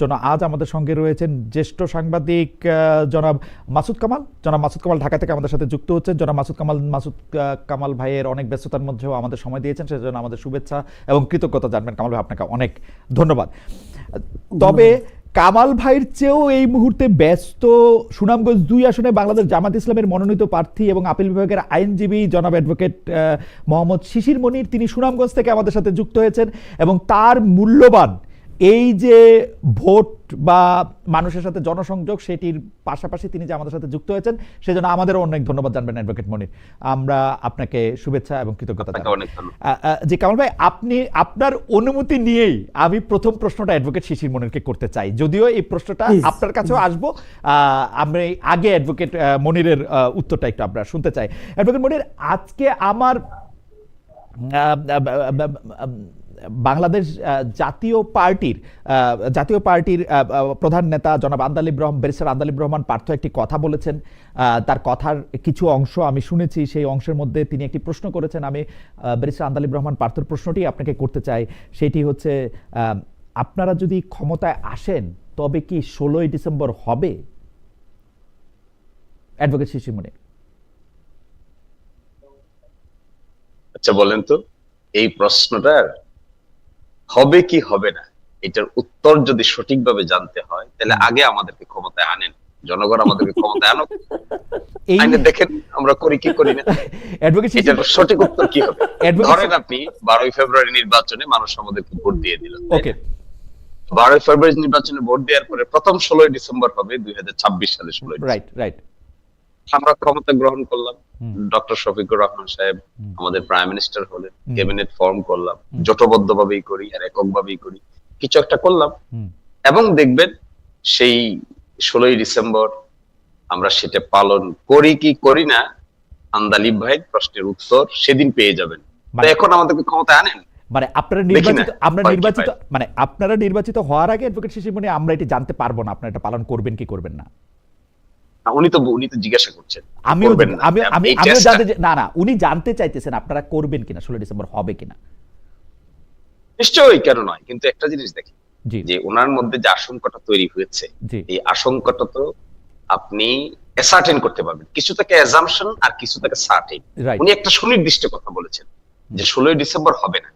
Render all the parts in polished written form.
জন্য আজ আমাদের সঙ্গে রয়েছেন জ্যেষ্ঠ সাংবাদিক জনাব মাসুদ কামাল। জনাব মাসুদ কামাল ঢাকা থেকে আমাদের সাথে যুক্ত হচ্ছেন। জনাব মাসুদ কামাল ভাইয়ের অনেক ব্যস্ততার মধ্যেও আমাদের সময় দিয়েছেন, সেজন্য আমাদের শুভেচ্ছা এবং কৃতজ্ঞতা জানবেন। কামাল ভাই, আপনাকে অনেক ধন্যবাদ। তবে কামাল ভাইয়ের চেয়েও এই মুহূর্তে ব্যস্ত সুনামগঞ্জ 2 আসনে বাংলাদেশ জামাত ইসলামের মনোনীত প্রার্থী এবং আপিল বিভাগের আইনজীবী জনাব অ্যাডভোকেট মোহাম্মদ শিশির মনির, তিনি সুনামগঞ্জ থেকে আমাদের সাথে যুক্ত হয়েছেন এবং তার মূল্যবান এই যে ভোট বা মানুষের সাথে জনসংযোগ, সেটির পাশাপাশি তিনি যে আমাদের সাথে যুক্ত হয়েছেন, সেজন্য আমাদেরও অনেক ধন্যবাদ জানবেন অ্যাডভোকেট মনির। আমরা আপনাকে শুভেচ্ছা এবং কৃতজ্ঞতা জানাই। জি কামাল ভাই, আপনার অনুমতি নিয়েই আমি প্রথম প্রশ্নটা অ্যাডভোকেট শিশির মনিরকে করতে চাই, যদিও এই প্রশ্নটা আপনার কাছেও আসবো। আমি আগে অ্যাডভোকেট মনিরের উত্তরটা একটু আমরা শুনতে চাই। অ্যাডভোকেট মনির, আজকে আমার বাংলাদেশ জাতীয় পার্টির প্রধান নেতা জনাব ব্যারিস্টার আন্দালিব রহমান পার্থ একটি কথা বলেছেন। তার কথার কিছু অংশ আমি শুনেছি, সেই অংশের মধ্যে তিনি একটি প্রশ্ন করেছেন। আমি ব্যারিস্টার আন্দালিব রহমান পার্থর প্রশ্নটি আপনাকে করতে চাই। সেটি হচ্ছে, আপনারা যদি ক্ষমতায় আসেন তবে কি 16ই ডিসেম্বর হবে? অ্যাডভোকেট শিশির মনির। আচ্ছা বলেন তো, এই প্রশ্নটার হবে কি হবে না, এটার উত্তর যদি সঠিকভাবে জানতে হয় তাহলে আগে আমাদেরকে ক্ষমতায় আনেন, জনগণ আমাদেরকে ক্ষমতায় আনুক, দেখেন আমরা করি কি করি না। এটার সঠিক উত্তর কি হবে? ধরেন আপনি 12ই ফেব্রুয়ারি নির্বাচনে মানুষ আমাদেরকে ভোট দিয়ে দিল। ওকে, 12ই ফেব্রুয়ারি নির্বাচনে ভোট দেওয়ার পরে প্রথম 16ই ডিসেম্বর হবে 2026 সালে 16ই। রাইট। আমরা ক্ষমতা গ্রহণ করলাম, ডক্টর শফিকুর রহমান সাহেব আমাদের প্রাইম মিনিস্টার হলেন, ক্যাবিনেট ফর্ম করলাম, জোটবদ্ধ ভাবেই করি আর একক ভাবেই করি, কিছু একটা করলাম, এবং দেখবেন সেই 16ই ডিসেম্বর আমরা সেটা পালন করি কি করি না, আন্দালিব ভাইয়ের প্রশ্নের উত্তর সেদিন পেয়ে যাবেন। এখন আমাদেরকে ক্ষমতা আনেন, মানে আপনারা নির্বাচিত হওয়ার আগে অ্যাডভোকেট শিশির মনির আমরা এটা জানতে পারবো না আপনারা এটা পালন করবেন কি করবেন না। উনি তো জিজ্ঞাসা করছেন, উনি জানতে চাইতেছেন আপনারা করবেন কিনা, 16 ডিসেম্বর হবে কিনা। নিশ্চয়ই, কেন নয়, কিন্তু একটা জিনিস দেখি যে ওনার মধ্যে যে আশঙ্কাটা তৈরি হয়েছে, এই আশঙ্কাটা তো আপনি অ্যাসার্টেন করতে পারবেন। কিছু থেকে অ্যাজাম্পশন আর কিছু থেকে সার্টেন। উনি একটা সুনির্দিষ্ট কথা বলেছেন যে 16ই ডিসেম্বর হবে না।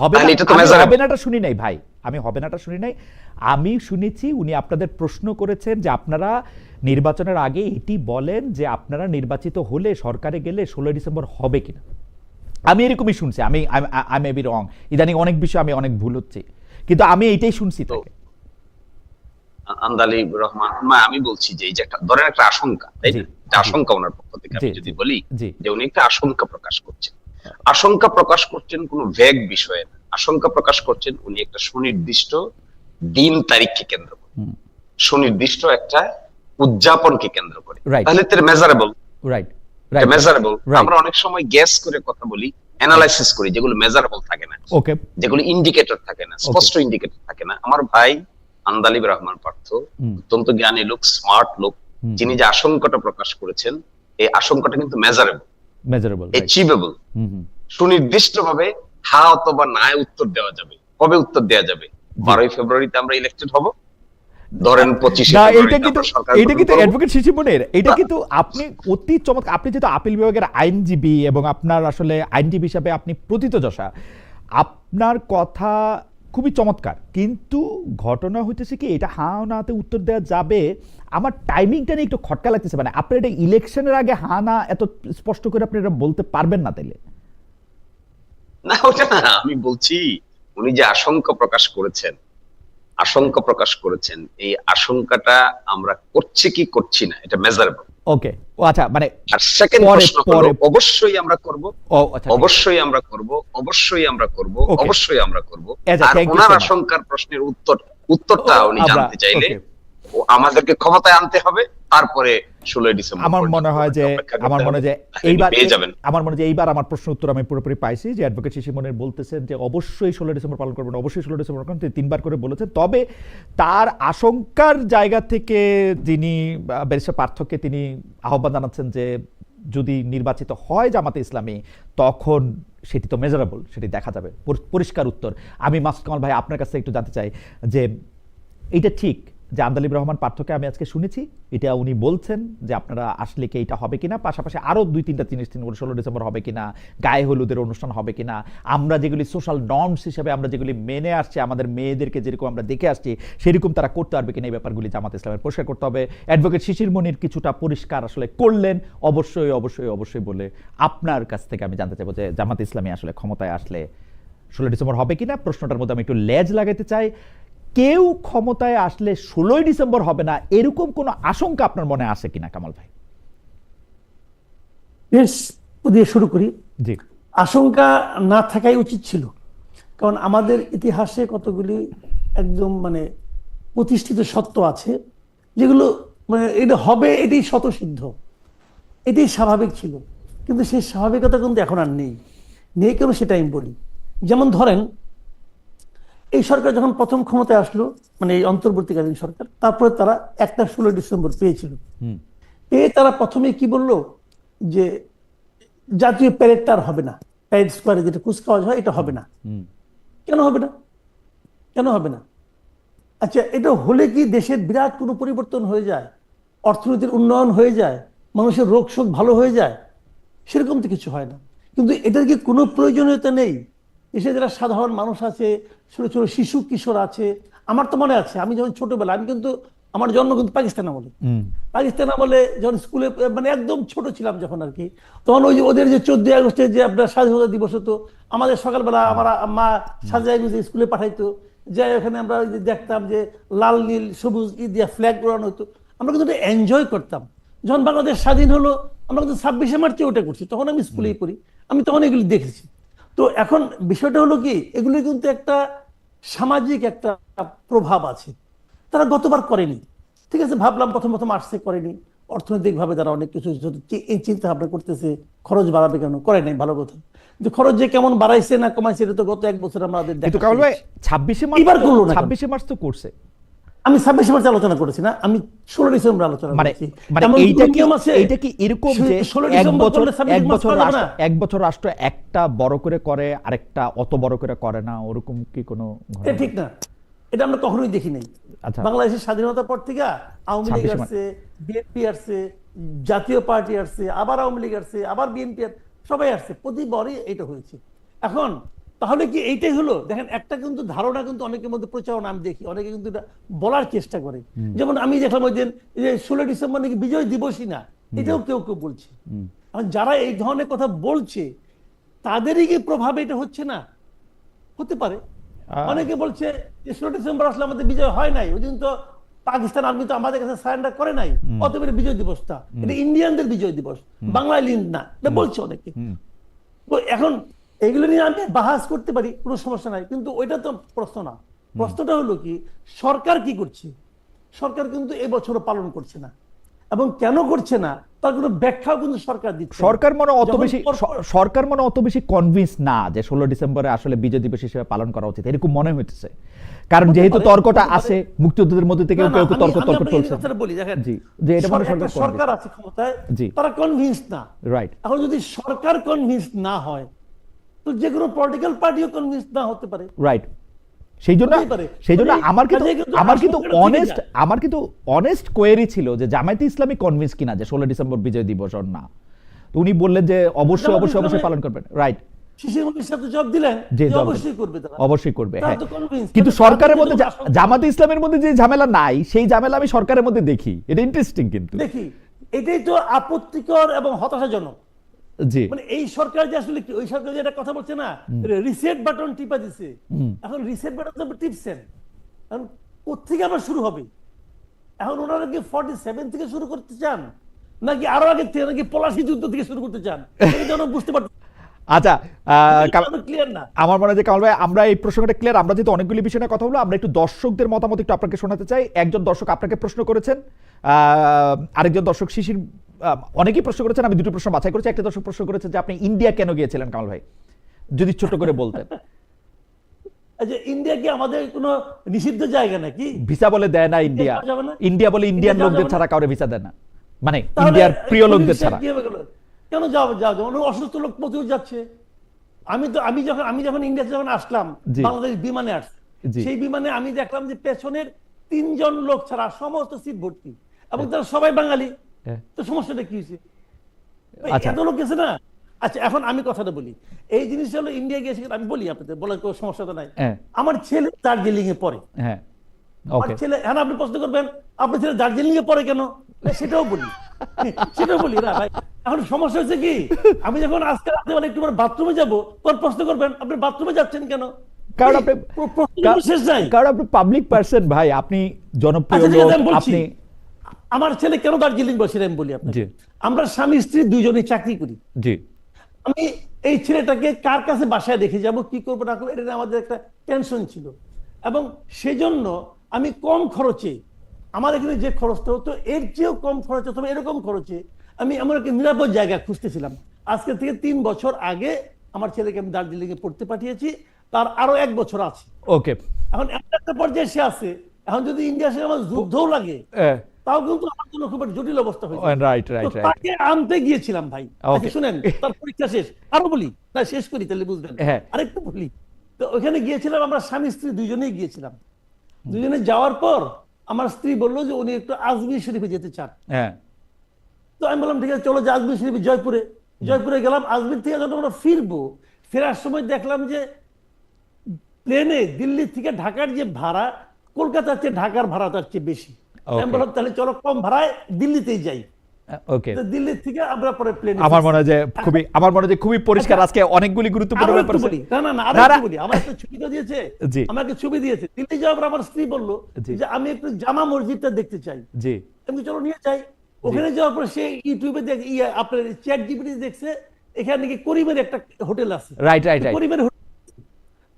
হবে নাটা শুনি নাই ভাই, আমি হবে নাটা শুনি নাই। আমি শুনেছি উনি আপনাদের প্রশ্ন করেছেন যে আপনারা নির্বাচনের আগে এটি বলেন যে আপনারা নির্বাচিত হলে সরকারে গেলে 16 ডিসেম্বর হবে কিনা। আমি এরকমই শুনছি। আই মে বি রং, ইদানিং অনেক বিষয় আমি অনেক ভুল হচ্ছে, কিন্তু আমি এইটাই শুনছি। তাকে আন্দালিব রহমান, আমি বলছি যে এই যে একটা ধরেন একটা আশঙ্কা, তাই না, আশঙ্কা ওনার পক্ষ থেকে আমি যদি বলি যে উনি একটা আশঙ্কা প্রকাশ করছেন কোনো ভ্যাগ বিষয়ে না, আশঙ্কা প্রকাশ করছেন উনি একটা সুনির্দিষ্ট দিন তারিখকে কেন্দ্র করে, সুনির্দিষ্ট একটা উদযাপনকে কেন্দ্র করে, তাহলে তার মেজারেবল। আমরা অনেক সময় গ্যাস করে কথা বলি, অ্যানালাইসিস করি, যেগুলো মেজারেবল থাকে না, যেগুলো ইন্ডিকেটর থাকে না, স্পষ্ট ইন্ডিকেটর থাকে না। আমার ভাই আন্দালিব রহমান পার্থ অত্যন্ত জ্ঞানী লোক, স্মার্ট লোক, যিনি যে আশঙ্কাটা প্রকাশ করেছেন, এই আশঙ্কাটা কিন্তু মেজারেবল, অ্যাচিভেবল, সুনির্দিষ্ট ভাবে হ্যাঁ অথবা না উত্তর দেওয়া যাবে। কবে উত্তর দেওয়া যাবে? 12ই ফেব্রুয়ারিতে আমরা ইলেকটেড হব, ধরেন 25 অ্যাডভোকেট শিশির মনির, এটা কিন্তু আপনি অতি চমৎকার। আপনি যেহেতু আপিল বিভাগের আইনজীবী এবং আপনার আসলে আইনজীবী হিসাবে আপনি প্রথিতযশা, আপনার কথা খুবই চমৎকার, কিন্তু ঘটনা হইতেছে কি এটা হ্যাঁ নাতে উত্তর দেওয়া যাবে, আমার টাইমিংটা নিয়ে একটু খটকা লাগতেছে। মানে আপনি এটা ইলেকশনের আগে হ্যাঁ না এত স্পষ্ট করে আপনি এটা বলতে পারবেন না তাইলে? না, ওটা না, আমি বলছি উনি যে আশঙ্কা প্রকাশ করেছেন, এই আশঙ্কাটা আমরা করছি কি করছি না, এটা মেজারেবল। ওকে, ও আচ্ছা, মানে আর সেকেন্ড প্রশ্ন হলো অবশ্যই আমরা করব, অবশ্যই আমরা করব, অবশ্যই আমরা করব, অবশ্যই আমরা করব। আর ওনার আশঙ্কার প্রশ্নের উত্তরটা উনি জানতে চাইলে আমাদেরকে ক্ষমতায় আনতে হবে, তারপরে 16 ডিসেম্বর আমার মনে হয় যে এইবার আমার প্রশ্ন উত্তর আমি পুরোপুরি পাইছি। যে অ্যাডভোকেট শিশির মনির বলতেছেন যে অবশ্যই 16 ডিসেম্বর পালন করবেন, অবশ্যই 16 ডিসেম্বর পালন করবেন, 3বার করে বলেছেন। তবে তার আশঙ্কার জায়গা থেকে যিনি ব্যারিস্টার পার্থকে তিনি আহ্বান জানাচ্ছেন যে যদি নির্বাচিত হয় জামাতে ইসলামী তখন সেটি তো মেজারেবল, সেটি দেখা যাবে, পরিষ্কার উত্তর। আমি মাসুদ কামাল ভাই আপনার কাছে একটু জানতে চাই যে এটা ঠিক যে আন্দালিব রহমান পার্থকে আমি আজকে শুনেছি, এটা উনি বলছেন যে আপনারা আসলে কি এটা হবে কিনা, পাশাপাশি আরো 2-3টা জিনিস তিনি 16 ডিসেম্বর হবে কিনা, গায়ে হলুদের অনুষ্ঠান হবে কিনা, আমরা যেগুলি সোশ্যাল নর্মস হিসেবে আমরা যেগুলি মেনে আসছি, আমাদের মেয়েদেরকে যেরকম আমরা দেখে আসছি সেরকম তারা করতে পারবে কিনা, এই ব্যাপারগুলি জামাত ইসলামের পরিষ্কার করতে হবে। অ্যাডভোকেট শিশির মনির কিছুটা পরিষ্কার আসলে করলেন, অবশ্যই অবশ্যই অবশ্যই বলে আপনার কাছ থেকে আমি জানতে চাইবো যে জামাত ইসলামী আসলে ক্ষমতায় আসলে 16 ডিসেম্বর হবে কিনা। প্রশ্নটার মধ্যে আমি একটু লেজ লাগাতে চাই, কেউ ক্ষমতায় আসলে 16 ডিসেম্বর হবে না এরকম কোনো আশঙ্কা আপনার মনে আসে কিনা কামাল ভাই? বেশ, দিয়ে শুরু করি। জি, আশঙ্কা না থাকাই উচিত ছিল, কারণ আমাদের ইতিহাসে কতগুলি একদম মানে প্রতিষ্ঠিত সত্য আছে যেগুলো মানে এটা হবে, এটাই স্বতঃসিদ্ধ, এটাই স্বাভাবিক ছিল, কিন্তু সেই স্বাভাবিকতা কিন্তু এখন আর নেই। নেই কেন সেটা আমি বলি। যেমন ধরেন, এই সরকার যখন প্রথম ক্ষমতায় আসলো, মানে এই অন্তর্বর্তীকালীন সরকার, তারপরে তারা একটা 16 ডিসেম্বর পেয়েছিল। পেয়ে তারা প্রথমে কি বললো যে জাতীয় প্যারেডটা আর হবে না, প্যারেড স্কোয়ারে যেটা কুচকাওয়াজ হয় এটা হবে না। কেন হবে না? কেন হবে না? আচ্ছা, এটা হলে কি দেশের বিরাট কোনো পরিবর্তন হয়ে যায়, অর্থনীতির উন্নয়ন হয়ে যায়, মানুষের রোগ শোক ভালো হয়ে যায়? সেরকম তো কিছু হয় না। কিন্তু এটার কি কোনো প্রয়োজনীয়তা নেই? দেশে যারা সাধারণ মানুষ আছে, ছোট ছোট শিশু কিশোর আছে, আমার তো মনে আছে আমি যখন ছোটবেলা, আমি কিন্তু আমার জন্ম কিন্তু পাকিস্তান আমলে, পাকিস্তান আমলে যখন স্কুলে মানে একদম ছোট ছিলাম যখন আর কি, তখন ওই যে ওদের যে 14 আগস্টে যে আপনার স্বাধীনতা দিবস হতো, আমাদের সকালবেলা আমার মা সাজায় গুজে স্কুলে পাঠাইতো, যাই ওখানে আমরা ওই যে দেখতাম যে লাল নীল সবুজ দিয়া ফ্ল্যাগ উড়ানো হতো, আমরা কিন্তু ওটা এনজয় করতাম। যখন বাংলাদেশ স্বাধীন হলো, আমরা কিন্তু 26শে মার্চে ওটা করছি, তখন আমি স্কুলেই পড়ি, আমি তখন এগুলি দেখেছি। তো এখন বিষয়টা হলো কি, এগুলি কিন্তু একটা সামাজিক একটা প্রভাব আছে, তারা গতবার করেনি, ঠিক আছে, ভাবলাম প্রথম প্রথম আসছে করেনি, অর্থনৈতিক ভাবে তারা অনেক কিছু এই চিন্তা ভাবনা করতেছে, খরচ বাড়াবে কেন, করে নাই, ভালো কথা। কিন্তু খরচ যে কেমন বাড়াইছে না কমাইছে এটা তো গত এক বছর আমাদের কিন্তু কামাল ভাই 26শে মার্চ, এবার করলো না, 26শে মার্চ তো করছে। আমি 26শে মার্চ আলোচনা করেছি না, আমি 16 ডিসেম্বর আলোচনা করেছি। মানে এইটা কি এরকম যে এক বছর রাষ্ট্র একটা বড় করে করে আরেকটা অত বড় করে করে না, ওরকম কি কোনো ঘটনা? ঠিক না, এটা আমরা কখনোই দেখি নাই। আচ্ছা, বাংলাদেশের স্বাধীনতার পর থেকে আওয়ামী লীগ আসছে, বিএনপি আসছে, জাতীয় পার্টি আসছে, আবার আওয়ামী লীগ আসছে, আবার বিএনপি, সবাই আসছে, প্রতিবারই এটা হয়েছে। এখন তাহলে কি এইটাই হলো? দেখেন, একটা কিন্তু ধারণা কিন্তু অনেকের মধ্যে প্রচারণা আমি দেখি, অনেকে কিন্তু এটা বলার চেষ্টা করে। যেমন আমি দেখলাম ওই দিন যে 16 ডিসেম্বর নাকি বিজয় দিবসই না, এটাও কেউ কেউ বলছে। এখন যারা এই ধরনের কথা বলছে তাদেরই কি প্রভাবে এটা হচ্ছে না? হতে পারে। অনেকে বলছে যে 16 ডিসেম্বর আসলে আমাদের বিজয় হয় নাই, ওই দিন তো পাকিস্তান আর্মি তো আমাদের কাছে সারেন্ডার করে নাই, অতএব বিজয় দিবসটা এটা ইন্ডিয়ানদের বিজয় দিবস, বাংলায় লিঙ্ক না, এটা বলছে অনেকে। তো এখন এগুলো নিয়ে আমি বাহাস করতে পারি, কোনো সমস্যা নাই, কিন্তু ওইটা তো প্রশ্ন না। প্রশ্নটা হলো কি, সরকার কি করছে? সরকার কিন্তু এবছরও পালন করছে না, এবং কেন করছে না তার কোনো ব্যাখ্যাও কিন্তু সরকার দিচ্ছে। সরকার মনে অত বেশি কনভিন্স না যে 16 ডিসেম্বরে আসলে বিজয় দিবস হিসেবে পালন করা উচিত, এরকম মনে হইতেছে। কারণ যেহেতু তর্কটা আছে, মুক্তিযোদ্ধাদের মধ্যে থেকে কেউ কেউ তর্ক চলছে। বলি দেখেন, জি, যে এটা মানে সরকার আছে ক্ষমতায়, জি, তারা কনভিন্স না, রাইট। এখন যদি সরকার কনভিন্স না হয় তো যে কোনো পলিটিক্যাল পার্টিও কনভিন্স না হতে পারে, রাইট। সেই জন্য আমার কিন্তু অনেস্ট কোয়েরি ছিল যে জামায়াতে ইসলামী কনভিন্স কিনা যে 16 ডিসেম্বর বিজয় দিবস না। তো উনি বললেন যে অবশ্যই অবশ্যই অবশ্যই পালন করবেন, রাইট। অবশ্যই করবে, হ্যাঁ। কিন্তু সরকারের মধ্যে জামায়াতে ইসলামের মধ্যে যে ঝামেলা নাই, সেই ঝামেলা আমি সরকারের মধ্যে দেখি, এটা ইন্টারেস্টিং। কিন্তু দেখি এটাই তো আপত্তিকর এবং হতাশাজনক। জি, মানে এই সরকার যে আসলে ওই সরকার যে একটা কথা বলছে না, রিসেট বাটন টিপা দিছে, এখন রিসেট বাটন তো টিপছেন, এখন কোত্থেকে আবার শুরু হবে? এখন ওনারা কি 47 থেকে শুরু করতে চান, নাকি আরো আগে থেকে, নাকি পলাশী যুদ্ধ থেকে শুরু করতে চান? এটা বুঝতে পারছি। আচ্ছা, ক্লিয়ার না আমার মনে হয় যে কামাল ভাই, আমরা এই প্রসঙ্গটা ক্লিয়ার। আমরা যেহেতু অনেকগুলি বিষয় নিয়ে কথা বলবো, আমরা একটু দর্শকদের মতামত একটু আপনাকে শোনাতে চাই। একজন দর্শক আপনাকে প্রশ্ন করেছেন, আরেকজন দর্শক শিশির, অনেকেই প্রশ্ন করেছেন, আমি দুটো প্রশ্ন বাছাই করেছি। একটা দর্শক প্রশ্ন করেছেন যে আপনি ইন্ডিয়া কেন গিয়েছিলেন কামাল ভাই, যদি ছোট করে বলতেন। আচ্ছা, ইন্ডিয়া কি আমাদের কোনো নিষিদ্ধ জায়গা নাকি? ভিসা বলে দেয় না ইন্ডিয়া, ইন্ডিয়া বলে ইন্ডিয়ান লোকদের ছাড়া কাউরে ভিসা দেয় না, মানে ইন্ডিয়ার প্রিয় লোকদের ছাড়া। কেন যাও? অসুস্থ লোক প্রচুর যাচ্ছে। আমি যখন ইন্ডিয়া যখন আসলাম, বাংলাদেশ বিমানে আসছে, সেই বিমানে আমি দেখলাম যে পেছনের 3 জন লোক ছাড়া সমস্ত সিট ভর্তি, এবং তারা সবাই বাঙালি। হ্যাঁ। তো সমস্যাটা কি হয়েছে? আচ্ছা। এত লোক গেছে না। আচ্ছা, এখন আমি কথাটা বলি, এই জিনিসটা হলো ইন্ডিয়া গিয়েছে, আমি বলি আপনাদের, বলার কোনো সমস্যা তো নাই। হ্যাঁ। আমার ছেলে দার্জিলিং এ পড়ে। হ্যাঁ, আমার ওকে। ছেলে, হ্যাঁ, আপনি প্রশ্ন করবেন আপনার ছেলে দার্জিলিং এ পড়ে কেন, সেটাও বলি, সেটাও বলি না ভাই। এখন সমস্যা হচ্ছে কি, আমি যখন আজকে রাতে বেলা একটু বাথরুমে যাবো, তখন প্রশ্ন করবেন আপনি বাথরুমে যাচ্ছেন কেন, কারণ আপনি প্রশ্ন শেষ নাই। কারণ আপনি পাবলিক পারসন ভাই, আপনি জনপ্রিয় আচ্ছা, ঠিক লোক, আছে, আমি বলছি। আপনি আমার ছেলে কেন দার্জিলিং বসে আমি বলি আপনাকে। জি। আমরা স্বামী স্ত্রী দুইজনেই চাকরি করি। জি। আমি এই ছেলেটাকে কার কাছে বাসায় রেখে যাব, কি করবো না করবো, এটা নিয়ে আমাদের একটা টেনশন ছিল, এবং সেজন্য আমি কম খরচে, আমার এখানে যে খরচটা হতো এর চেয়েও কম খরচে, অথবা এরকম খরচে আমি এমন একটা নিরাপদ জায়গা খুঁজতেছিলাম। আজকে থেকে 3 বছর আগে আমার ছেলেকে আমি দার্জিলিং এ পড়তে পাঠিয়েছি, তার আরো 1 বছর আছে। ওকে। এখন এমন একটা পর্যায়ে সে আছে, এখন যদি ইন্ডিয়া সে আমার যুদ্ধও লাগে, তাও কিন্তু আমার জন্য খুব একটা জটিল অবস্থা হয়েছে। রাইট তো রাইট রাইট। তাকে আনতে গিয়েছিলাম ভাই। Okay. আচ্ছা, শুনেন, তার পরীক্ষা শেষ, আরো বলি না, শেষ করি তাহলে বুঝবেন। হ্যাঁ। আরেকটু বলি। তো ওখানে গিয়েছিলাম, আমরা স্বামী স্ত্রী দুইজনেই গিয়েছিলাম। দুইজনে যাওয়ার পর আমার স্ত্রী বললো যে উনি একটু আজমির শরীফে যেতে চান। হ্যাঁ। তো আমি বললাম ঠিক আছে, চলো যে আজমির শরীফ, জয়পুরে গেলাম। আজমির থেকে যখন আমরা ফিরবো, ফেরার সময় দেখলাম যে প্লেনে দিল্লি থেকে ঢাকার যে ভাড়া, কলকাতার চেয়ে ঢাকার ভাড়া তার চেয়ে বেশি। আমি বললাম তাহলে চলো কম ভাড়ায় দিল্লিতেই যাই। ওকে। তো দিল্লি থেকে আমরা পরে প্লেনে, আমার মনে হয় যে খুবই পরিষ্কার আজকে অনেকগুলি গুরুত্বপূর্ণ ব্যাপার আছে। আমার একটা ছবি তো দিয়েছে, জি। আমাকে ছবি দিয়েছে। দিল্লি যাওয়ার পর আমার স্ত্রী বললো জি। যে আমি একটু জামা মসজিদটা দেখতে চাই। জি। আমি চলো নিয়ে যাই। ওখানে যাওয়ার পর সে ইউটিউবে আপনার চ্যাট জিপিটি দেখছে, এখানে নাকি করিমের একটা হোটেল আছে। Right right right.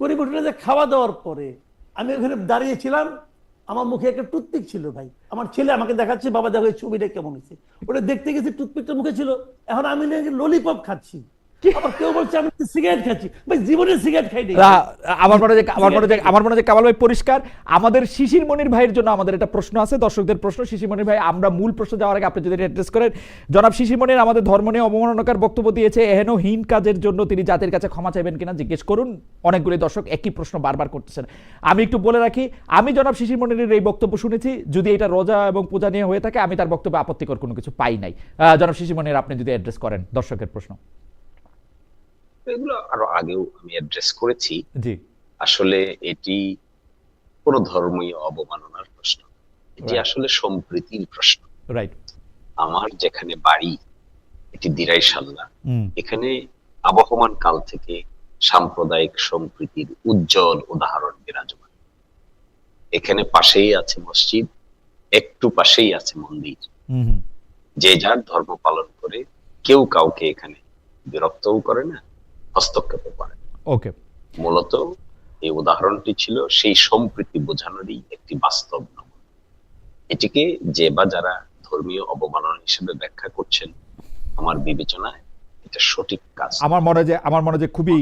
করিমের হোটেলে খাওয়া দাওয়ার পরে আমি ওখানে দাঁড়িয়েছিলাম, আমার মুখে একটা টুথপিক ছিল ভাই। আমার ছেলে আমাকে দেখাচ্ছে, বাবা দেখো এই ছবিটা কেমন হয়েছে। ওটা দেখতে গেছি, টুথপিকটা মুখে ছিল। এখন আমি ললিপপ খাচ্ছি, আবার কেউ বলছে আমি সিগারেট খাচ্ছি। ভাই জীবনে সিগারেট খাই নাই। আমার মনে হয় যে কামাল ভাই পরিষ্কার। আমাদের শিশির মনির ভাইয়ের জন্য আমাদের একটা প্রশ্ন আছে, দর্শকদের প্রশ্ন। শিশির মনির ভাই, আমরা মূল প্রশ্ন যাওয়ার আগে আপনি যদি অ্যাড্রেস করেন। জনাব শিশির মনির আমাদের ধর্ম নিয়ে অবমাননাকার বক্তব্য দিয়েছে, এহেন হীন কাজের জন্য তিনি জাতির কাছে ক্ষমা চাইবেন কিনা জিজ্ঞেস করুন। অনেকগুলি দর্শক একই প্রশ্ন বারবার করতেছেন। আমি একটু বলে রাখি, আমি জনাব শিশির মনিরের এই বক্তব্য শুনেছি, যদি এটা রোজা এবং পূজা নিয়ে হয়ে থাকে আমি তার বক্তব্যে আপত্তিকর কোনো কিছু পাই নাই। জনাব শিশির মনির, আপনি যদি অ্যাড্রেস করেন দর্শকের প্রশ্ন। এগুলো আরো আগেও আমি অ্যাড্রেস করেছি। জি। আসলে এটি কোনো ধর্মীয় অবমাননার প্রশ্ন, এটি আসলে সম্প্রীতির প্রশ্ন। রাইট। আমার যেখানে বাড়ি, এটি দিরাইশাল্লা, এখানে আবহমান কাল থেকে সাম্প্রদায়িক সম্প্রীতির উজ্জ্বল উদাহরণ বিরাজমান। এখানে পাশেই আছে মসজিদ, একটু পাশেই আছে মন্দির। যে যার ধর্ম পালন করে, কেউ কাউকে এখানে বিরক্তও করে না, হস্তক্ষেপও করে না। ওকে। মূলত এই উদাহরণটি ছিল সেই সম্প্রীতি বোঝানোরই একটি বাস্তব নমুনা। এটিকে যে বা যারা ধর্মীয় অবমাননা হিসেবে ব্যাখ্যা করছেন, আমার বিবেচনায় এটা সঠিক কাজ। আমার মনে হয় যে খুবই,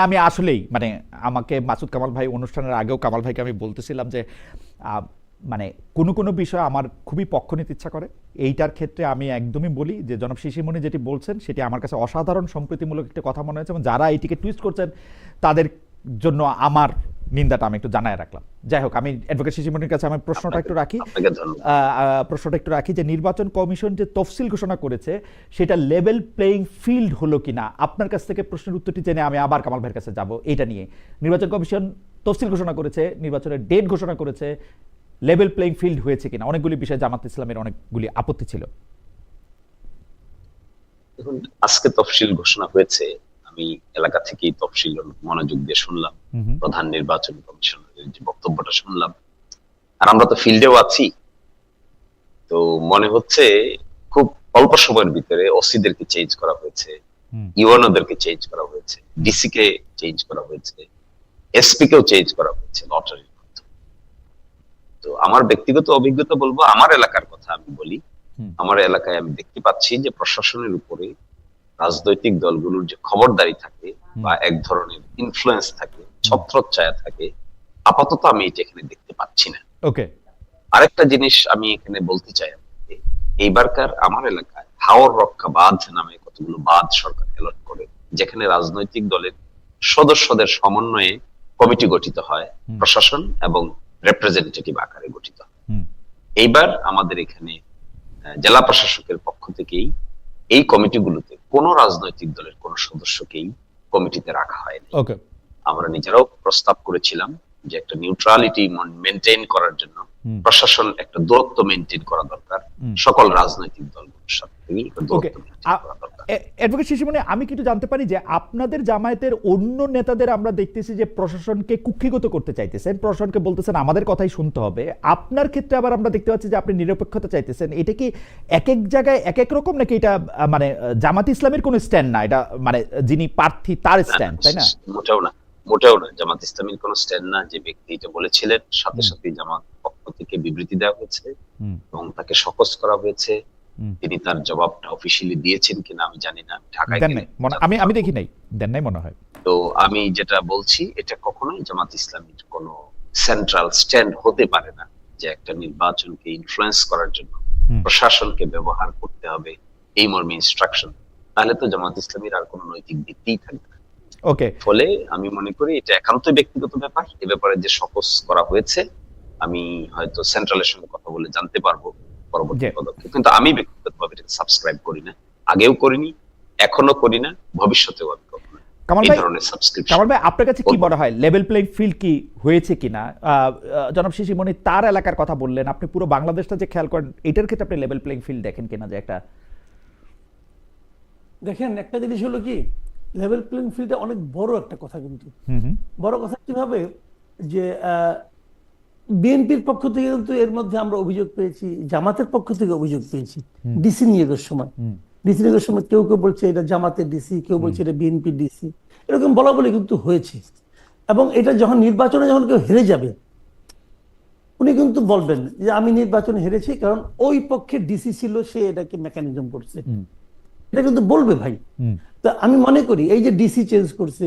আমি আসলেই মানে আমাকে মাসুদ কামাল ভাই অনুষ্ঠানের আগেও কামাল ভাইকে আমি বলতেছিলাম যে মানে কোনো বিষয় আমার খুবই পক্ষ নিতে ইচ্ছা করে। এইটার ক্ষেত্রে আমি একদমই বলি যে জনাব শিশিরমণি যেটি বলছেন সেটি আমার কাছে অসাধারণ সম্প্রীতিমূলক একটা কথা মনে হয়েছে, এবং যারা এইটিকে টুইস্ট করছেন তাদের জন্য আমার নিন্দাটা আমি একটু জানায় রাখলাম। যাই হোক, আমি অ্যাডভোকেট শিশিরমণির কাছে আমার প্রশ্নটা একটু রাখি যে নির্বাচন কমিশন যে তফসিল ঘোষণা করেছে সেটা লেভেল প্লেইং ফিল্ড হলো কিনা, আপনার কাছ থেকে প্রশ্নের উত্তরটি জেনে আমি আবার কামাল ভাইয়ের কাছে যাব। এইটা নিয়ে নির্বাচন কমিশন তফসিল ঘোষণা করেছে, নির্বাচনের ডেট ঘোষণা করেছে, লেভেল প্লেইং ফিল্ড হয়েছে কিনা, অনেকগুলি বিষয়ে জামাত ইসলামের অনেকগুলি আপত্তি ছিল। দেখুন, আজকে তফসিল ঘোষণা হয়েছে, আমি এলাকা থেকেই তফসিল মনোযোগ দিয়ে শুনলাম, প্রধান নির্বাচন কমিশনারের যে বক্তব্যটা শুনলাম, আর আমরা তো ফিল্ডেও আছি। তো মনে হচ্ছে খুব অল্প সময়ের ভিতরে ওসিদেরকে চেঞ্জ করা হয়েছে, ইউএনওদেরকে চেঞ্জ করা হয়েছে, ডিসি কে চেঞ্জ করা হয়েছে, এসপি কেও চেঞ্জ করা হয়েছে লটারির মাধ্যমে। তো আমার ব্যক্তিগত অভিজ্ঞতা বলবো, আমার এলাকার কথা আমি বলি, আমার এলাকায় আমি দেখতে পাচ্ছি যে প্রশাসনের উপরে রাজনৈতিক দলগুলোর যে খবরদারি থাকে বা এক ধরনের ইনফ্লুয়েন্স থাকে, ছত্রচ্ছায়া থাকে, আপাতত আমি এটা এখানে দেখতে পাচ্ছি না। ওকে। আরেকটা জিনিস আমি এখানে বলতে চাই, এইবারকার আমার এলাকায় হাওর রক্ষা বাঁধ নামে কতগুলো বাঁধ সরকার অ্যালট করে, যেখানে রাজনৈতিক দলের সদস্যদের সমন্বয়ে কমিটি গঠিত হয়, প্রশাসন এবং রিপ্রেজেন্টেটিভ আকারে গঠিত। হুম, এইবার আমাদের এখানে জেলা প্রশাসকের পক্ষ থেকেই এই কমিটিগুলোতে কোন রাজনৈতিক দলের কোন সদস্যকেই কমিটিতে রাখা হয়নি। ওকে, আমরা নিজেরাও প্রস্তাব করেছিলাম যে একটা নিউট্রালিটি মেনটেন করার জন্য হুম, প্রশাসন একটা দূরত্ব মেনটেন করা দরকার, হুম। সকল রাজনৈতিক দলগুলোর সাথে একটা ওকে, দূরত্ব মেনটেন করা দরকার। অ্যাডভোকেট শিশিমণি, আমি কিন্তু জানতে পারি যে আপনাদের জামায়াতের অন্য নেতাদের আমরা দেখতেছি যে প্রশাসনকে কুক্ষিগত করতে চাইতেছেন, প্রশাসনকে বলতেছেন আমাদের কথাই শুনতে হবে। আপনার ক্ষেত্রে আবার আমরা দেখতে পাচ্ছি যে আপনি নিরপেক্ষতা চাইতেছেন। এটা কি এক এক জায়গায় এক এক রকম, নাকি এটা মানে জামাত ইসলামের কোনো স্ট্যান্ড না, এটা মানে যিনি প্রার্থী তার স্ট্যান্ড, তাই না? মোটেও না, মোটেও না। জামাত ইসলামীর কোন স্ট্যান্ড না। যে ব্যক্তি এটা বলেছিলেন সাথে সাথে জামাত পক্ষ থেকে বিবৃতি দেওয়া হয়েছে হুম, এবং তাকে শোকজ করা হয়েছে। হুম। তিনি তার জবাবটা অফিসিয়ালি দিয়েছেন কিনা আমি জানি না, ঢাকায় দেন গেলে নাই আমি দেখি নাই, দেন নাই মনে হয়। তো আমি যেটা বলছি এটা কখনোই জামাত ইসলামীর কোন সেন্ট্রাল স্ট্যান্ড হতে পারে না যে একটা নির্বাচনকে ইনফ্লুয়েন্স করার জন্য হুম। প্রশাসনকে ব্যবহার করতে হবে এই মর্মে ইনস্ট্রাকশন। তাহলে তো জামাত ইসলামীর আর কোনো নৈতিক ভিত্তিই থাকবে না। ওকে, ফলে আমি মনে করি এটা একান্তই ব্যক্তিগত ব্যাপার। এ ব্যাপারে যে শোকজ করা হয়েছে আমি হয়তো সেন্ট্রালের সঙ্গে কথা বলে জানতে পারবো পরবর্তী জি। পদক্ষেপ। কিন্তু আমি ব্যক্তিগতভাবে এটাকে সাবস্ক্রাইব করি না, আগেও করিনি, এখনো করি না, ভবিষ্যতেও আমি কখনো কামাল এই ভাই, ধরনের সাবস্ক্রিপশন। কামাল ভাই, আপনার কাছে কি মনে হয় লেভেল প্লেইং ফিল্ড কি হয়েছে কিনা? জনাব শিশিমণি তার এলাকার কথা বললেন, আপনি পুরো বাংলাদেশটা যে খেয়াল করেন, এটার ক্ষেত্রে আপনি লেভেল প্লেইং ফিল্ড দেখেন কিনা? যে একটা দেখেন, একটা জিনিস হলো কি, লেভেল প্লেইং ফিল্ডে অনেক বড় একটা কথা, কিন্তু হুম, হুম, বড় কথা কিভাবে যে বিএনপির পক্ষ থেকে কিন্তু এর মধ্যে আমরা অভিযোগ পেয়েছি, জামাতের পক্ষ থেকে অভিযোগ পেয়েছি ডিসি নিয়োগের সময়। হুম, ডিসি নিয়োগের সময় কেউ কেউ বলছে এটা জামাতের ডিসি, কেউ বলছে এটা বিএনপি ডিসি, এরকম বলা বলি কিন্তু হয়েছে। এবং এটা যখন নির্বাচনে যখন কেউ হেরে যাবে, উনি কিন্তু বলবেন যে আমি নির্বাচনে হেরেছি কারণ ওই পক্ষে ডিসি ছিল, সে এটাকে মেকানিজম করছে, হুম, এটা কিন্তু বলবে ভাই। হুম, তা আমি মনে করি এই যে ডিসি চেঞ্জ করছে,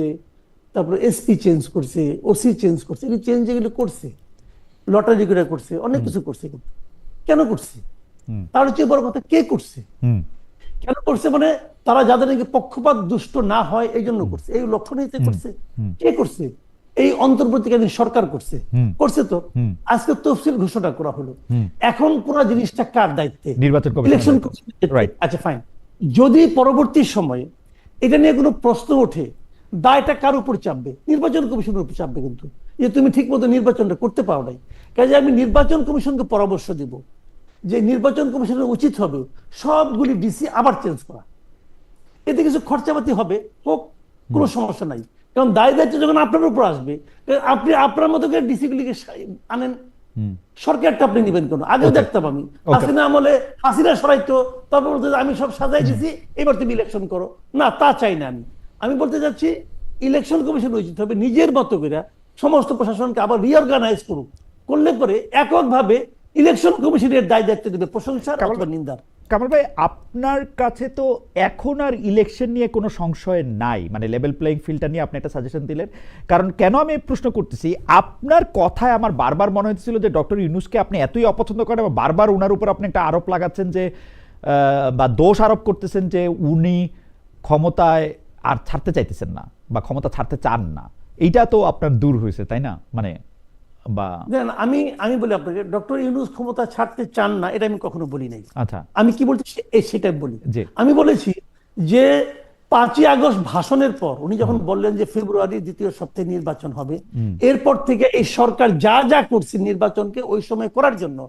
তারপরে এসপি চেঞ্জ করছে, ওসি চেঞ্জ করছে, এই চেঞ্জ যেগুলো করছে, লটারি করে করছে, অনেক কিছু করছে, কিন্তু কেন করছে? হুম, তার চেয়ে বড় কথা কে করছে, হুম, কেন করছে? মানে তারা যাদের নাকি পক্ষপাত দুষ্ট না হয় এই জন্য করছে, এই লক্ষ্য নিতে করছে। কে করছে? এই অন্তর্বর্তীকালীন সরকার করছে, হুম। করছে তো। হুম। আজকে তফসিল ঘোষণা করা হলো, হুম। এখন পুরো জিনিসটা কার দায়িত্বে? নির্বাচন কমিশনের ইলেকশন দায়িত্বে। কমিশনের দায়িত্বে। Right. আচ্ছা ফাইন, যদি পরবর্তী সময়ে এটা নিয়ে কোনো প্রশ্ন ওঠে, দায়টা কার উপর চাপবে? নির্বাচন কমিশনের উপর চাপবে, কিন্তু যে তুমি ঠিক মতো নির্বাচনটা করতে পারো নাই। কাজে আমি নির্বাচন কমিশনকে পরামর্শ দিব যে নির্বাচন কমিশনের উচিত হবে সবগুলি ডিসি আবার চেঞ্জ করা। এতে কিছু খরচাপাতি হবে, হোক, কোনো সমস্যা নাই, কারণ দায় দায়িত্ব যখন আপনার উপর আসবে, আপনি আপনার মতো করে ডিসি গুলিকে আনেন, সরকারটা আপনি নিবেন কেন? আগেও দেখতাম আমি হাসিনা আমলে হাসিনা সরাইতো, তারপর বলতে আমি সব সাজাই দিছি, এবার তুমি ইলেকশন করো না, তা চাই না। আমি বলতে চাচ্ছি ইলেকশন কমিশন উচিত হবে নিজের মতো করে সমস্ত প্রশাসনকে আবার রিঅর্গানাইজ করুক, করলে পরে এককভাবে ইলেকশন কমিশনের দায় দায়িত্ব দেবে প্রশংসার অথবা নিন্দার। কামাল ভাই, আপনার কাছে তো এখন আর ইলেকশন নিয়ে কোনো সংশয় নাই, মানে লেভেল প্লেইং ফিল্ডটা নিয়ে আপনি একটা সাজেশন দিলেন। কারণ কেন আমি এই প্রশ্ন করতেছি, আপনার কথায় আমার বারবার মনে হচ্ছিল যে ডক্টর ইউনূসকে আপনি এতই অপছন্দ করেন এবং বারবার উনার উপর আপনি একটা আরোপ লাগাচ্ছেন যে বা দোষ আরোপ করতেছেন যে উনি ক্ষমতায় আর ছাড়তে চাইতেছেন না বা ক্ষমতা ছাড়তে চান না। এইটা তো আপনার দূর হয়েছে, তাই না? মানে বা আমি বলি আপনাকে, ডক্টর ইউনূস ক্ষমতা ছাড়তে চান না এটা আমি কখনো বলি নাই। আচ্ছা, আমি কি বলছি সেটাই বলি। জি। আমি বলেছি যে 5ই আগস্ট ভাষণের পর উনি যখন বললেন যে ফেব্রুয়ারির দ্বিতীয় সপ্তাহে নির্বাচন হবে, এরপর থেকে এই সরকার যা যা করছে নির্বাচনকে ওই সময় করার জন্য,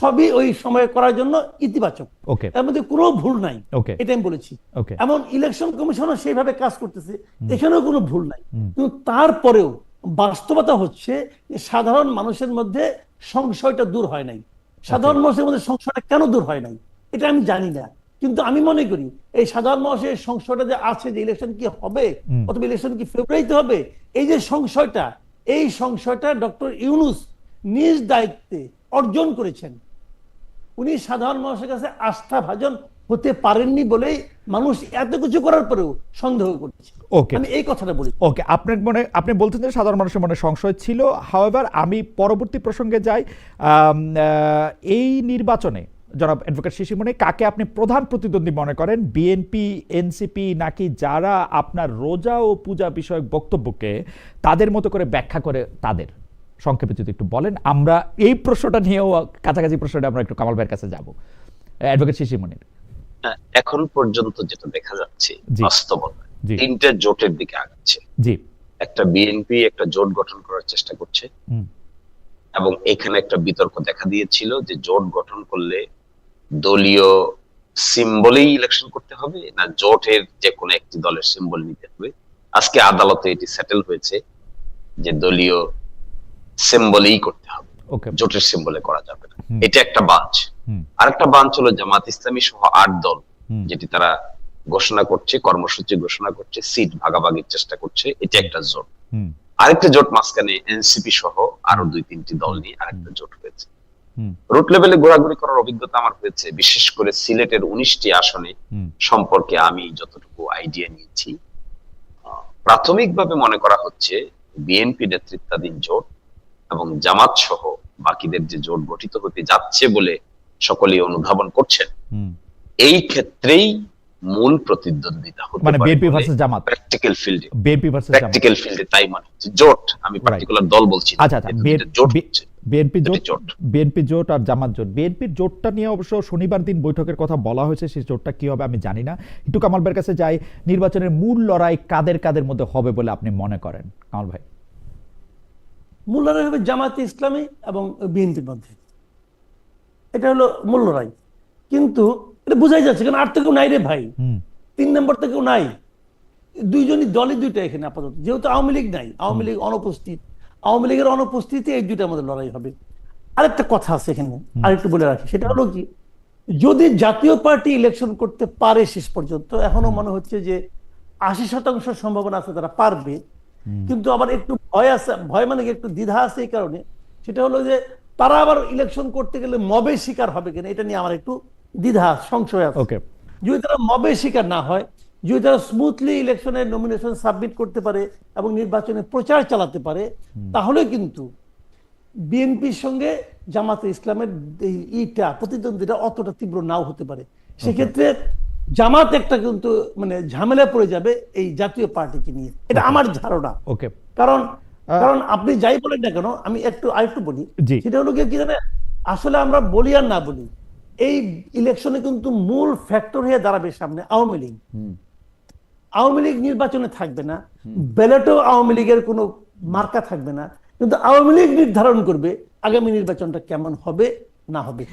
সবই ওই সময় করার জন্য ইতিবাচক, ওকে, এর মধ্যে কোনো ভুল নাই, ওকে, এটা আমি বলেছি। ওকে, এমন ইলেকশন কমিশনও সেইভাবে কাজ করতেছে, এখানেও কোনো ভুল নাই। কিন্তু তারপরেও বাস্তবতা হচ্ছে যে সাধারণ মানুষের মধ্যে সংশয়টা দূর হয় নাই। সাধারণ মানুষের মধ্যে সংশয়টা কেন দূর হয় নাই এটা আমি জানি না, কিন্তু আমি মনে করি এই সাধারণ মানুষের সংশয়টা যে আছে যে ইলেকশন কি হবে অথবা ইলেকশন কি ফেব্রুয়ারিতে হবে, এই যে সংশয়টা, এই সংশয়টা ডক্টর ইউনূস নিজ দায়িত্বে অর্জন করেছেন। উনি সাধারণ মানুষের কাছে আস্থাভাজন হতে পারেননি বলেই মানুষ এত কিছু করার পরেও সন্দেহ করছে। ওকে, আমি এই কথাটা বলি। ওকে, আপনার মনে, আপনি বলছেন যে সাধারণ মানুষের মনে সংশয় ছিল। হাওয়েভার আমি পরবর্তী প্রসঙ্গে যাই। এই নির্বাচনে জনাব অ্যাডভোকেট শিশিমণি, কাকে আপনি প্রধান প্রতিদ্বন্দ্বী মনে করেন? বিএনপি, এনসিপি, নাকি যারা আপনার রোজা ও পূজা বিষয়ক বক্তব্যকে তাদের মতো করে ব্যাখ্যা করে তাদের? সংক্ষেপে যদি একটু বলেন, আমরা এই প্রশ্নটা নিয়েও কাছাকাছি প্রশ্নটা আমরা একটু কামাল ভাইয়ের কাছে যাব। অ্যাডভোকেট শিশির মনির। এখন পর্যন্ত যেটা দেখা যাচ্ছে জি। বাস্তবতা জি। তিনটা জোটের দিকে আগাচ্ছে। জি। একটা বিএনপি একটা জোট গঠন করার চেষ্টা করছে, হুম। এবং এখানে একটা বিতর্ক দেখা দিয়েছিল যে জোট গঠন করলে দলীয় সিম্বলেই ইলেকশন করতে হবে না জোটের যে কোনো একটি দলের সিম্বল নিতে হবে। আজকে আদালতে এটি সেটেল হয়েছে যে দলীয় সিম্বলেই করতে হবে, ওকে। জোটের সিম্বলে করা যাবে না। হুম। এটা একটা বাঞ্চ। হুম। আরেকটা বাঞ্চ হলো জামাত ইসলামী সহ 8 দল, হুম। যেটি তারা ঘোষণা করছে, কর্মসূচি ঘোষণা করছে, সিট ভাগাভাগির চেষ্টা করছে, এটা একটা জোট। হুম। আরেকটা জোট মাঝখানে এনসিপি সহ আরো 2-3টি দল নিয়ে আরেকটা জোট হয়েছে। হুম। রুট লেভেলে ঘোরাঘুরি করার অভিজ্ঞতা আমার হয়েছে, বিশেষ করে সিলেটের 19টি আসনে হুম। সম্পর্কে আমি যতটুকু আইডিয়া নিয়েছি, প্রাথমিকভাবে মনে করা হচ্ছে বিএনপি নেতৃত্বাধীন জোট এবং জামাত সহ বাকিদের যে জোট গঠিত হতে যাচ্ছে বলে সকলেই অনুধাবন করছেন, হুম। এই ক্ষেত্রেই মূল প্রতিদ্বন্দ্বিতা হতে মানে পারে বিএনপি ভার্সেস জামাত, প্র্যাকটিক্যাল ফিল্ডে। বিএনপি ভার্সেস জামাত। প্র্যাকটিক্যাল ফিল্ডে তাই মনে হচ্ছে। জোট, আমি পার্টিকুলার দল বলছি না, আচ্ছা, আচ্ছা। যেটা জোট হচ্ছে বিএনপি এটি জোট, জোট। বিএনপি জোট আর জামাত জোট। বিএনপির জোটটা নিয়ে অবশ্য শনিবার দিন বৈঠকের কথা বলা হয়েছে, সেই জোটটা কি হবে আমি জানি না। একটু কামাল ভাইয়ের কাছে যাই, নির্বাচনের মূল লড়াই কাদের কাদের মধ্যে হবে বলে আপনি মনে করেন কামাল ভাই? মূল লড়াই হবে জামাতে ইসলামী এবং বিএনপির মধ্যে, এটা হলো মূল লড়াই। কিন্তু এটা বোঝাই যাচ্ছে, কারণ আর তো কেউ নাই রে ভাই, হুম। 3 নম্বর তো কেউ নাই। দুইজনই দলই দুইটা এখানে আপাতত, যেহেতু আওয়ামী লীগ নাই, আওয়ামী লীগ অনুপস্থিত, আওয়ামী লীগের অনুপস্থিতি এই দুইটার মধ্যে লড়াই হবে। আরেকটা কথা আছে এখানে, আরেকটু বলে রাখি, সেটা হলো কি, যদি জাতীয় পার্টি ইলেকশন করতে পারে শেষ পর্যন্ত, এখনো মনে হচ্ছে যে 80% সম্ভাবনা আছে তারা পারবে। কিন্তু আবার একটু ভয় আছে, ভয় মানে কি একটু দ্বিধা আছে এই কারণে, সেটা হলো যে তারা আবার ইলেকশন করতে গেলে মবের শিকার হবে কিনা, এটা নিয়ে আমার একটু দ্বিধা সংশয় আছে। ওকে। যদি তারা মবের শিকার না হয়, যদি তারা স্মুথলি ইলেকশনের নমিনেশন সাবমিট করতে পারে এবং নির্বাচনে প্রচার চালাতে পারে, তাহলে কিন্তু বিএনপির সঙ্গে জামাতে ইসলামের এইটা প্রতিদ্বন্দ্বিতা অতটা তীব্র নাও হতে পারে। সেক্ষেত্রে জামাত একটা কিন্তু মানে ঝামেলা পড়ে যাবে এই জাতীয় পার্টিকে নিয়ে, এটা আমার ধারণা। ওকে। কারণ কারণ আপনি যাই বলেন না কেন, আমি আরেকটু বলি, জি। সেটা হলো কি জানেন, আসলে আমরা বলি আর না বলি, এই ইলেকশনে কিন্তু মূল ফ্যাক্টর হয়ে দাঁড়াবে সামনে আওয়ামী লীগ। আওয়ামী লীগ নির্বাচনে থাকবে না, ব্যালটেও আওয়ামী লীগের কোনো মার্কা থাকবে না, কিন্তু আওয়ামী লীগ নির্ধারণ করবে আগামী নির্বাচনটা কেমন হবে না হবে।